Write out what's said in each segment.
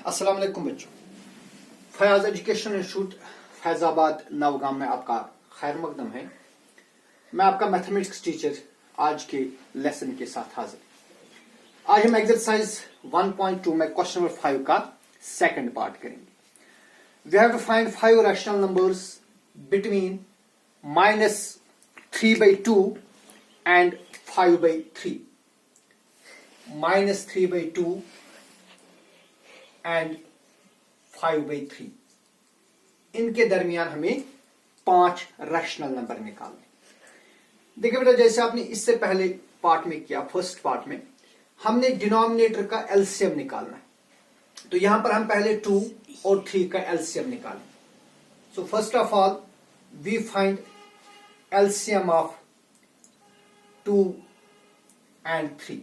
अस्सलाम वालेकुम बच्चों। फयाज एजुकेशन इंस्टीट्यूट फैजाबाद नवगाम में आपका खैर मकदम है। मैं आपका मैथमेटिक्स टीचर आज के लेसन के साथ हाजिर। आज हम एक्सरसाइज 1.2 में क्वेश्चन नंबर 5 का सेकंड पार्ट करेंगे। We have to find 5 rational numbers between -3/2 and 5/3। -3/2 and 5/3 इनके दरमियान हमें 5 रैशनल नंबर निकालने। देखिए बेटा, जैसे आपने इससे पहले पार्ट में किया, फर्स्ट पार्ट में हमने डिनोमिनेटर का एलसीएम निकालना है। तो यहां पर हम पहले 2 और 3 का एलसीएम निकालें। So first of all we find LCM of 2 and 3।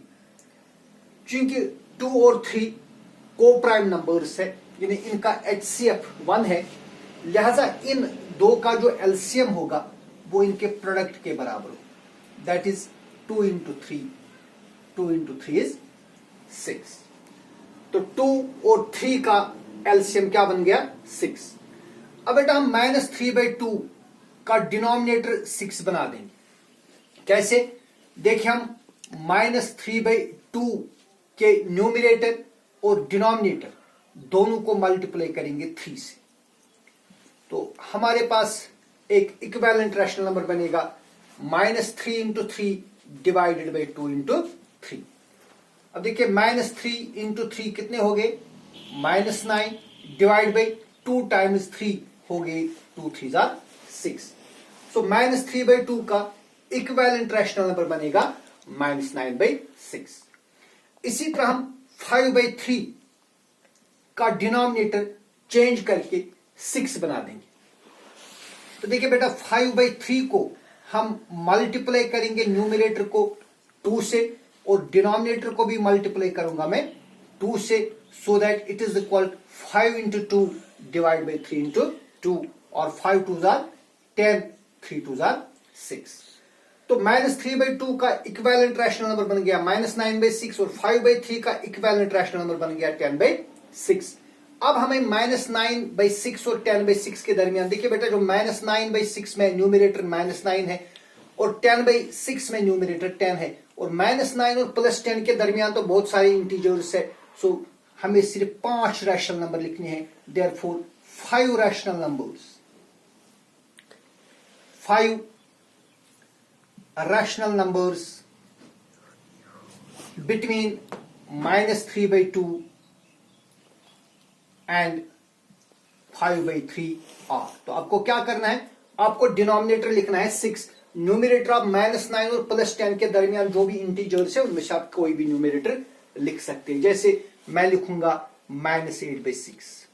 चूंकि 2 और 3 को प्राइम नंबर्स है, यानी इनका HCF 1 है, लिहाजा इन दो का जो एलसीएम होगा वो इनके प्रोडक्ट के बराबर हो। That is 2 into 3। 2 into 3 is 6। तो 2 और 3 का एलसीएम क्या बन गया? 6। अब बेटा हम -3/2 का डिनोमिनेटर 6 बना देंगे। कैसे? देखिए, हम -3/2 के न्यूमरेटर और डिनोमिनेटर दोनों को मल्टीप्लाई करेंगे 3 से। तो हमारे पास एक इक्विवेलेंट रैशनल नंबर बनेगा -3 इंटू 3 डिवाइडेड बाई 2 इंटू 3। अब देखिए, -3 इंटू 3 कितने हो गए? -9 डिवाइड बाई 2 टाइम्स 3 हो गए 2 3 जार 6। सो -3/2 का इक्विवेलेंट रैशनल नंबर बनेगा -9/6। इसी तरह हम 5/3 का डिनोमिनेटर चेंज करके 6 बना देंगे। तो देखिए बेटा, 5/3 को हम मल्टीप्लाई करेंगे न्यूमरेटर को 2 से और डिनोमिनेटर को भी मल्टीप्लाई करूंगा मैं 2 से, so that it is equal 5 into 2 divide by 3 into 2, और 5 2 जार 10, 3 2 जार 6। तो -3/2 का इक्विवेलेंट रैशनल नंबर बन गया -9/6 और 5/3 का इक्विवेलेंट रैशनल नंबर बन गया 10/6। अब हमें -9/6 और 10/6 के दरमियान, देखिए बेटा, जो -9/6 में न्यूमरेटर -9 है और 10/6 में न्यूमरेटर 10 है, और -9 और +10 के दरमियान तो बहुत सारे इंटीजर्स है। सो हमें सिर्फ 5 रैशनल नंबर लिखने हैं। Therefore 5 rational numbers, 5 rational numbers between -3/2 and 5/3 are। तो आपको क्या करना है? आपको डिनोमिनेटर लिखना है 6। न्यूमरेटर आप -9 और +10 के दरमियान जो भी इंटीजर्स है उनमें से आप कोई भी न्यूमरेटर लिख सकते हैं। जैसे मैं लिखूंगा -8/6,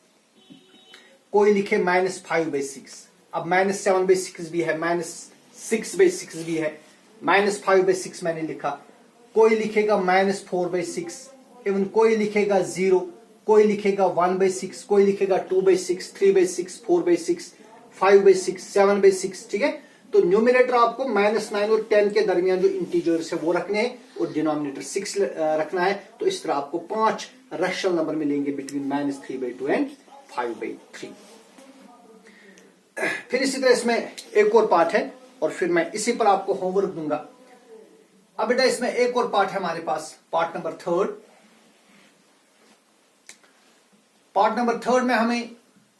कोई लिखे -5/6, अब -7/6 भी है, -6/6 भी है, -5/6 मैंने लिखा। कोई लिखेगा -4/6, इवन कोई लिखेगा 0, कोई लिखेगा 1/6, कोई लिखेगा 2/6, 3/6, 4/6, 5/6, 7/6। ठीक है, तो न्यूमरेटर आपको -9 और 10 के दरमियान जो इंटीजर्स है वो रखने हैं और डिनोमिनेटर 6 रखना है। तो इस तरह आपको 5 रैशनल नंबर मिलेंगे बिटवीन -3/2 एंड 5/3। फिर इसी तरह इसमें एक और पार्ट है और फिर मैं इसी पर आपको होमवर्क दूंगा। अब बेटा, इसमें एक और पार्ट है हमारे पास, पार्ट नंबर 3। पार्ट नंबर 3 में हमें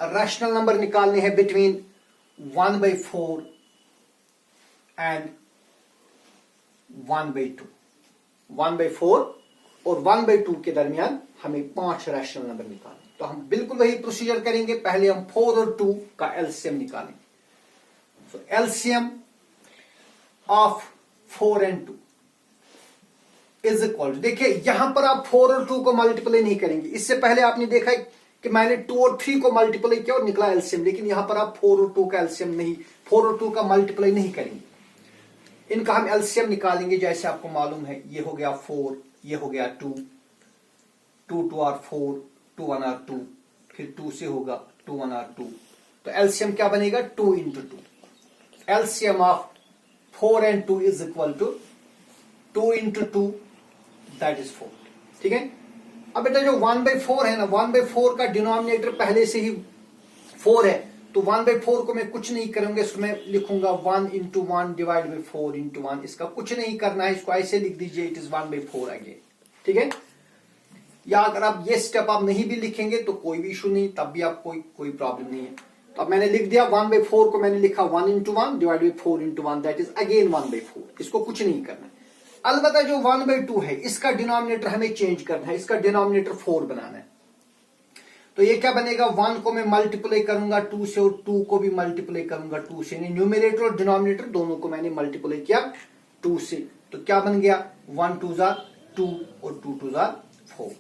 रैशनल नंबर निकालने हैं बिटवीन 1/4 एंड 1/2। 1/4 और 1/2 के दरमियान हमें 5 रैशनल नंबर निकालने। तो हम बिल्कुल वही प्रोसीजर करेंगे। पहले हम 4 और 2 का एलसीएम निकालेंगे। So LCM of 4 and 2 is equal to, देखिए यहां पर आप 4 और 2 को मल्टीप्लाई नहीं करेंगे। इससे पहले आपने देखा कि मैंने 2 और 3 को मल्टीप्लाई किया और निकला एलसीएम, लेकिन यहां पर आप 4 और 2 का एलसीएम नहीं, 4 और 2 का मल्टीप्लाई नहीं करेंगे। इनका हम एलसीएम निकालेंगे। जैसे आपको मालूम है, ये हो गया 4, ये हो गया 2, 2 2 आर 4, 2 1 आर 2, फिर 2 से होगा 2 1 आर 2। तो एलसीएम क्या बनेगा? 2 into 2। LCM of 4 and 2 is equal to 2 into 2, that is 4। ठीक है, अब बेटा जो 1/4 है ना, 1/4 का डिनोमिनेटर पहले से ही 4 है, तो 1/4 को मैं कुछ नहीं करूंगा, इसको मैं लिखूंगा 1 × 1 डिवाइड बाई 4 × 1। इसका कुछ नहीं करना है, इसको ऐसे लिख दीजिए, इट इज 1/4 अगेन। ठीक है, या अगर आप ये स्टेप आप नहीं भी लिखेंगे तो कोई भी इशू नहीं, तब भी आप कोई प्रॉब्लम नहीं है। तो अब मैंने लिख दिया 1/4 को मैंने लिखा 1 × 1 divide by 4 × 1, that is again 1/4। इसको कुछ नहीं करना है। अलबत्ता जो 1/2 है, इसका डिनोमिनेटर हमें चेंज करना है, इसका डिनोमिनेटर 4 बनाना है। तो ये क्या बनेगा, 1 को मैं मल्टीप्लाई करूंगा 2 से और 2 को भी मल्टीप्लाई करूंगा 2 से, न्यूमरेटर और डिनोमिनेटर दोनों को मैंने मल्टीप्लाई किया 2 से। तो क्या बन गया, 1 × 2 = 2 और 2 × 2 = 4।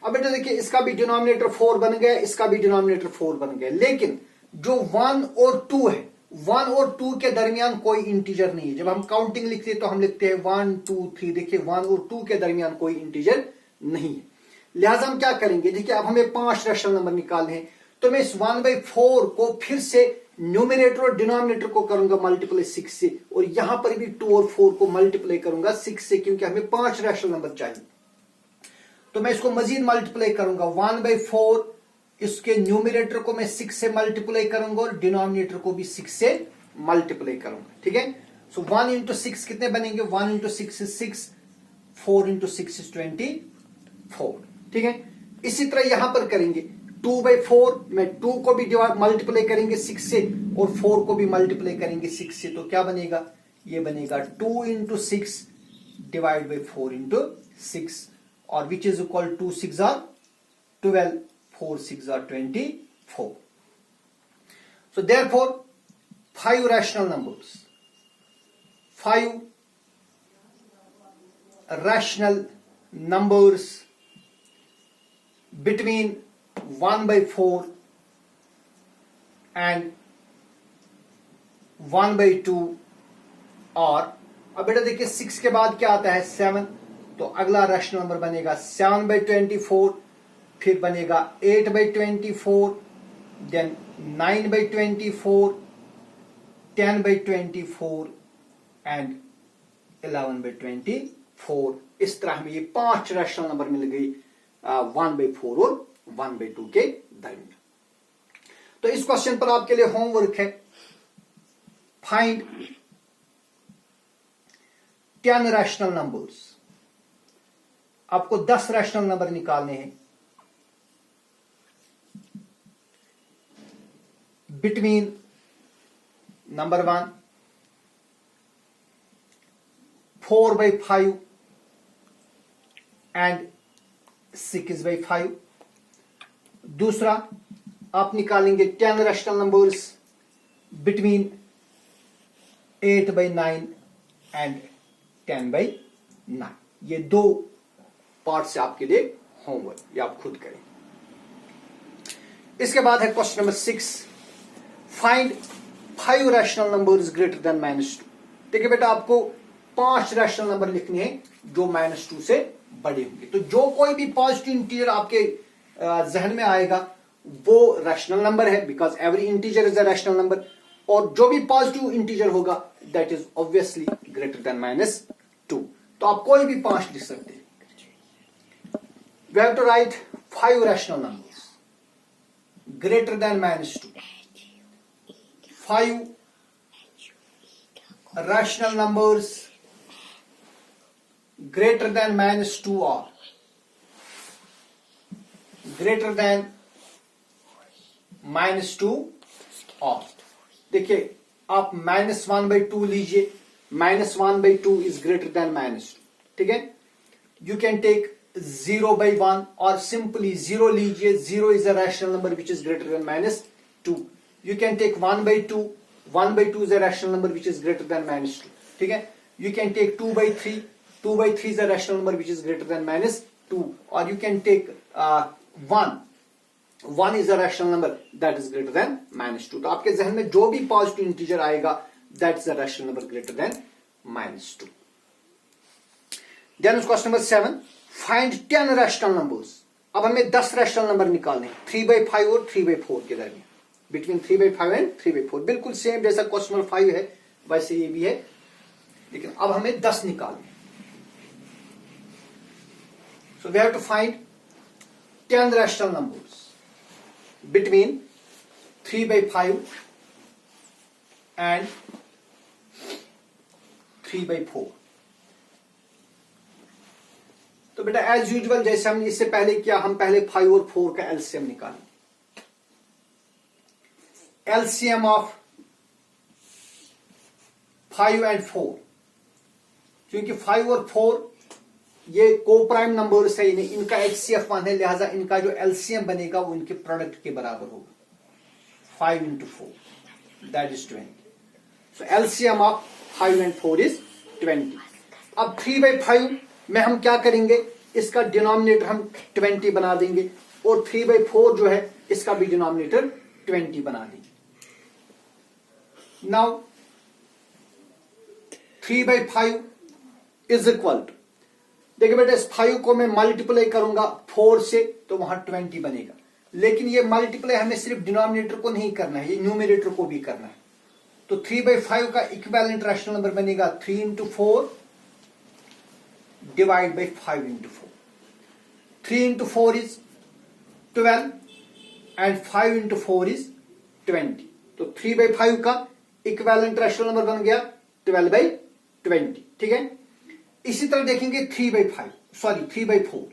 अब बेटा देखिए, इसका भी डिनोमिनेटर 4 बन गया, इसका भी डिनोमिनेटर 4 बन गया, लेकिन जो 1 और 2 है, 1 और 2 के दरमियान कोई इंटीजर नहीं है। जब हम काउंटिंग लिखते हैं तो हम लिखते हैं 1 2 3। देखिए 1 और 2 के दरमियान कोई इंटीजर नहीं है, लिहाजा हम क्या करेंगे, देखिए अब हमें 5 रैशनल नंबर निकालने हैं। तो मैं इस 1/4 को फिर से न्यूमरेटर और डिनोमिनेटर को करूंगा मल्टीप्लाई 6 से, और यहां पर भी 2 और 4 को मल्टीप्लाई करूंगा 6 से, क्योंकि हमें 5 रैशनल नंबर चाहिए। तो मैं इसको मजीद मल्टीप्लाई करूंगा 1/4, इसके न्यूमरेटर को मैं 6 से मल्टीप्लाई करूंगा और डिनोमिनेटर को भी 6 से मल्टीप्लाई करूंगा। ठीक है, सो 1 × 6 कितने बनेंगे, 1 × 6 is 6, 4 × 6 is 24। ठीक है, इसी तरह यहां पर करेंगे 2/4 में 2 को भी मल्टीप्लाई करेंगे 6 से और 4 को भी मल्टीप्लाई करेंगे 6 से, तो क्या बनेगा, ये बनेगा 2 × 6 डिवाइड बाई 4 × 6, और which is equal 2 6 are 12, 4 6 are 24. So therefore 5 rational numbers, 5 rational numbers between 1/4 and 1/2 और, अब बेटा देखिए 6 के बाद क्या आता है, 7। तो अगला रैशनल नंबर बनेगा 7/24, फिर बनेगा 8/24, देन 9/24, 10/24 एंड 11/24। इस तरह हमें ये 5 रैशनल नंबर मिल गई 1/4 और 1/2 के दरमियान। तो इस क्वेश्चन पर आपके लिए होमवर्क है, फाइंड 10 रैशनल नंबर्स। आपको 10 रैशनल नंबर निकालने हैं बिटवीन नंबर 1 4/5 एंड 6/5। दूसरा आप निकालेंगे 10 रैशनल नंबर्स बिटवीन 8/9 एंड 10/9। ये 2 पार्ट से आपके लिए होमवर्क, ये आप खुद करें। इसके बाद है question number 6, find 5 rational numbers greater than -2। देखिए बेटा, आपको 5 रैशनल नंबर लिखने हैं जो -2 से बड़े होंगे। तो जो कोई भी पॉजिटिव इंटीजर आपके जहन में आएगा वो रैशनल नंबर है, because every integer is a rational number, और जो भी पॉजिटिव इंटीजर होगा that is obviously greater than -2। तो आप कोई भी 5 लिख सकते हैं। We have to write 5 rational numbers greater than -2. 5 rational numbers greater than -2 are greater than -2 और देखिए आप -1/2 लीजिए, -1/2 is greater than -2। ठीक है, you can take 0/1 और सिंपली 0 लीजिए, 0 is a rational number which is greater than -2। You can take 1/2, 1/2 is a rational number which is greater than -2। ठीक है, you can take 2/3, 2/3 is a rational number which is greater than -2, or you can take 1, 1 is a rational number that is greater than -2। तो आपके जहन में जो भी positive integer आएगा that is a rational number greater than -2। Then question number 7, find 10 rational numbers। अब हमें 10 rational number निकालने हैं 3/5 और 3/4 के दरमियान, बिटवीन 3/5 एंड 3/4। बिल्कुल सेम जैसा क्वेश्चन नंबर 5 है वैसे ये भी है, लेकिन अब हमें 10 निकालने हैं। So we have to find 10 rational numbers between 3/5 and 3/4। तो बेटा एज यूजुअल जैसे हमने इससे पहले किया, हम पहले 5 और 4 का एलसीएम निकालें। एलसीएम ऑफ 5 एंड 4, क्योंकि 5 और 4 ये को प्राइम नंबर्स है, इनका HCF1 है, लिहाजा इनका जो एलसीएम बनेगा वो इनके प्रोडक्ट के बराबर होगा। 5 into 4 that is 20। So LCM of 5 and 4 is 20। अब 3/5 में हम क्या करेंगे, इसका डिनोमिनेटर हम 20 बना देंगे और 3/4 जो है इसका भी डिनोमिनेटर 20 बना देंगे। नाउ 3/5 इज इक्वल टू, देखिए बेटा इस 5 को मैं मल्टीप्लाई करूंगा 4 से तो वहां 20 बनेगा, लेकिन ये मल्टीप्लाई हमें सिर्फ डिनोमिनेटर को नहीं करना है, ये न्यूमरेटर को भी करना है। तो 3/5 का इक्विवेलेंट रैशनल नंबर बनेगा 3 into 4 divide by 5 into 4। 3 into 4 is 12 and 5 into 4 is 20। तो 3/5 का इक्विवेलेंट रैशनल नंबर बन गया 12/20। ठीक है, इसी तरह देखेंगे 3/4।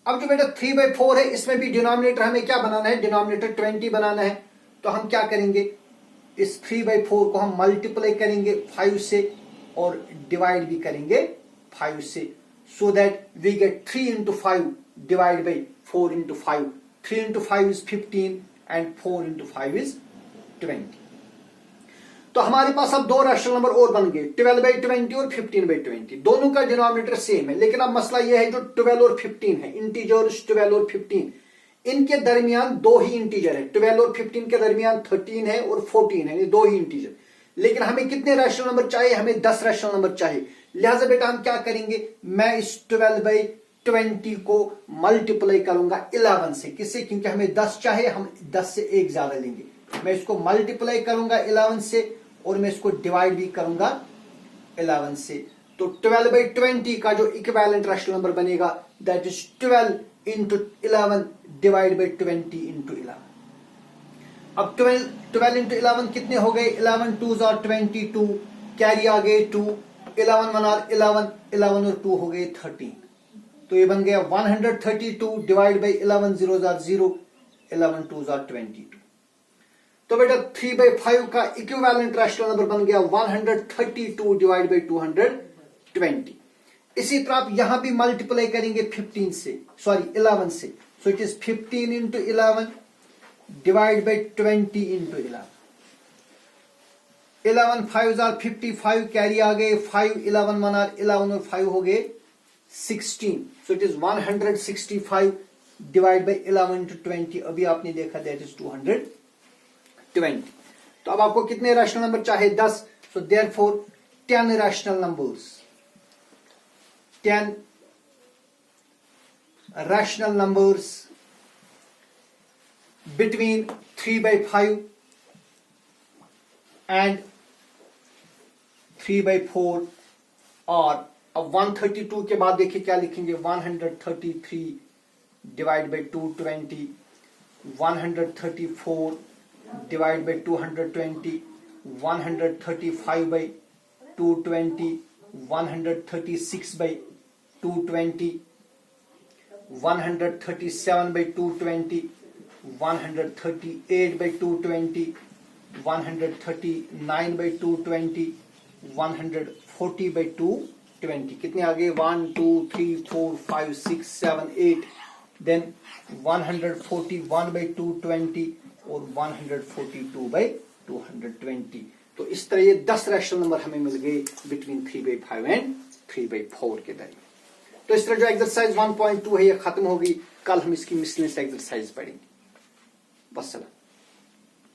अब जो बेटा 3/4 है इसमें भी डिनोमिनेटर हमें क्या बनाना है, डिनोमिनेटर 20 बनाना है। तो हम क्या करेंगे, इस 3/4 को हम मल्टीप्लाई करेंगे 5 से और डिवाइड भी करेंगे 5 से, so that we get 3 into 5 divide by 4 into 5। 3 into 5 is 15 and 4 into 5 is 20। तो हमारे पास अब दो रैशनल नंबर और बन गए, 12/20 और 15/20। दोनों का डिनोमिनेटर सेम है, लेकिन अब मसला यह है जो 12 और 15 है, इंटीजर्स 12 और 15, इनके दरमियान दो ही इंटीजर है। 12 और 15 के दरमियान 13 है और 14 है, ये दो ही इंटीजर। लेकिन हमें कितने रैशनल नंबर चाहिए, हमें 10 रैशनल नंबर चाहिए। लिहाजा बेटा हम क्या करेंगे, मैं इस 12/20 को मल्टीप्लाई करूंगा 11 से। किससे, क्योंकि हमें 10 चाहिए, हम 10 से एक ज्यादा लेंगे। मैं इसको मल्टीप्लाई करूंगा 11 से और मैं इसको डिवाइड भी करूंगा 11 से। तो 12/20 का जो इक्विवेलेंट रैशनल नंबर बनेगा that is 12 into 11 divide by 20 into 11। अब 12 into 11 कितने हो गए, 11 2s are 22, कैरी आ गए 2, 11 1 are 11, 11 और 2 हो गए 13। तो ये बन गया 132 divide by 11 0s are 0, 11 2s are 22। तो बेटा 3/5 का इक्विवेलेंट रैशनल नंबर बन गया 132 डिवाइड बाई 220। इसी तरह आप यहां भी मल्टीप्लाई करेंगे 11 से, so it is 15 into 11 divide by 20 into 11। 11 5s are 55, carry आ गए 5, 11 1 are 11 और 5 हो गए 16, सो it is 165 divide by 11 into 20। अभी आपने देखा दैट इज 220। तो अब आपको कितने रैशनल नंबर चाहे, 10। So therefore 10 rational numbers, 10 rational numbers between 3/5 and 3/4 और अब 132 के बाद देखिए क्या लिखेंगे, 133 divide by 220, 134 divide by 220, 135 by 220, 136 by 220, 137 by 220, 138 by 220, 139 by 220, 140 by 220। कितने आ गए, 1 2 3 4 5 6 7 8, देन 141 by 220 और 142 by 220। तो इस तरह ये 10 रैशनल नंबर हमें मिल गए बिटवीन 3/5 एंड 3/4 के दरमियान। तो इस तरह जो एक्सरसाइज 1.2 है ये खत्म होगी। कल हम इसकी मिसलेनियस एक्सरसाइज पढ़ेंगे। वस्सलाम।